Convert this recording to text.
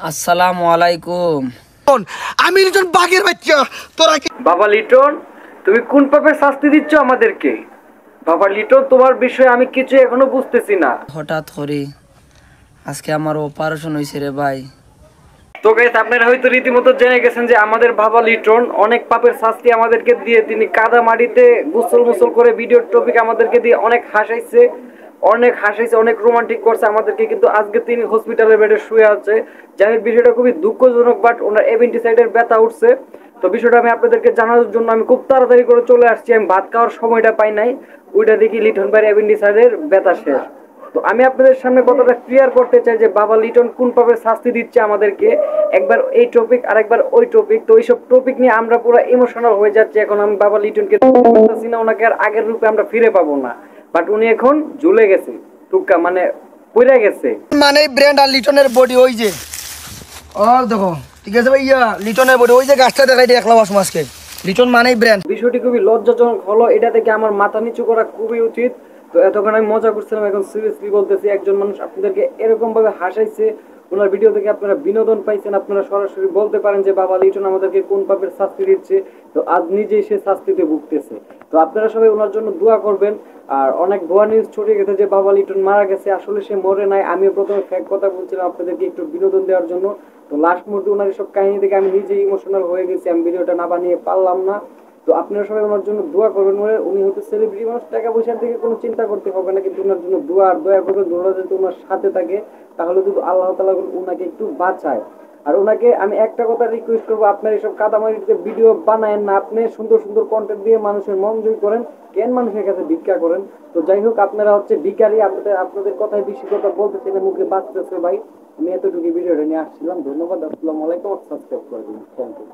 আসসালামু আলাইকুম। আমি লিটন বাঘের বাচ্চা তোরা কি? বাবা লিটন, তুমি কোন পাপের শাস্তি দিচ্ছ আমাদেরকে? বাবা লিটন, তোমার বিষয়ে আমি কিছু এখনো বুঝতেছি না। হঠাৎ করে আজকে আমার অপারেশন হয়েছে রে ভাই। তো গাইস, আপনারা হয়তো রীতিমতো জেনে গেছেন যে আমাদের বাবা লিটন অনেক পাপের শাস্তি আমাদেরকে দিয়ে, তিনি কাদা মাটিতে গোসল মোসল করে ভিডিও টপিক আমাদেরকে দিয়ে অনেক হাসাইছে, অনেক রোমান্টিক করছে আমাদেরকে। কিন্তু আজকে তিনি হসপিটালের বেডে শুয়ে আছে। জানেন, বিষয়টা খুবই দুঃখজনক, বাট ওনার এভেন্টিসাইডের ব্যথা উঠছে। তো বিষয়টা আমি আপনাদেরকে জানানোর জন্য আমি খুব তাড়াতাড়ি করে চলে আসছি। আমি ভাত খাওয়ার সময়টা পাই নাই, ওইটা দেখি লিটন ভাইয়ের এভেন্টিসাইডের ব্যথা শেষ। তো আমি আপনাদের সামনে কথাটা ক্লিয়ার করতে চাই যে বাবা লিটন কোন ভাবে শাস্তি দিচ্ছে আমাদেরকে। একবার এই টপিক আর একবার ওই টপিক। তো এইসব টপিক নিয়ে আমরা পুরো ইমোশনাল হয়ে যাচ্ছি। এখন আমি বাবা লিটনকে দেখতেছি না, ওনাকে আর আগের রূপে আমরা ফিরে পাবো না। বাট উনি এখন ঝুলে গেছে, টুকা মানে পড়ে গেছে। মানে ব্র্যান্ড আর লিটনের বডি ওই যে দেখো, ঠিক আছে ভাইয়া, লিটনের বডি ওই যে গাছটা দেখাই দেখলাম আজকে। লিটন মানেই ব্র্যান্ড। বিষয়টি খুবই লজ্জাজনক হলো, এটা থেকে আমার মাথা নিচু করা খুবই উচিত। তো এতক্ষণ আমি মজা করছিলাম, এখন সিরিয়াসলি বলতেছি, একজন মানুষ আপনাদেরকে এরকম ভাবে হাসাইছে, ওনার ভিডিও থেকে আপনারা বিনোদন পাইছেন, আপনারা সরাসরি বলতে পারেন যে বাবা লিটন আমাদেরকে কোন পাপের শাস্তি দিচ্ছে। তো আজ নিজেই সে শাস্তিতে ভুগতেছে। তো আপনারা সবাই ওনার জন্য দোয়া করবেন। আর অনেক ভুয়া নিউজ ছড়িয়ে গেছে যে বাবা লিটন মারা গেছে, আসলে সে মরে নাই। আমিও প্রথমে ফ্যাক কথা বলছিলাম আপনাদেরকে একটু বিনোদন দেওয়ার জন্য। তো লাস্ট মুহূর্তে ওনার সব কাহিনী থেকে আমি নিজেই ইমোশনাল হয়ে গেছি, আমি ভিডিওটা না বানিয়ে পারলাম না। তো আপনারা সবাই ওনার জন্য দোয়া করবেন। উনি হয়তো সেলিব্রিটি মানুষ, টাকা পয়সার দিকে কোনো চিন্তা করতে হবে না, কিন্তু ওনার জন্য দোয়া আর দয়া করবেন। ওনারা যদি ওনার সাথে থাকে তাহলে যদি আল্লাহ তাআলা ওনাকে একটু বাঁচায়। আর ওনাকে আমি একটা কথা রিকোয়েস্ট করবো, আপনার এইসব কাদামারিতে ভিডিও বানায়েন না, আপনি সুন্দর সুন্দর কন্টেন্ট দিয়ে মানুষের মন জয় করেন, কেন মানুষের কাছে ভিক্ষা করেন? তো যাই হোক, আপনারা হচ্ছে ভিখারি, আপনাদের কথায় বেশি কথা বলতেছে না, মুখে বাঁচতেছে ভাই। আমি এতটুকু ভিডিওটা নিয়ে আসছিলাম। ধন্যবাদ। আসসালামু আলাইকুম। সাবস্ক্রাইব করে দিন। Thank you.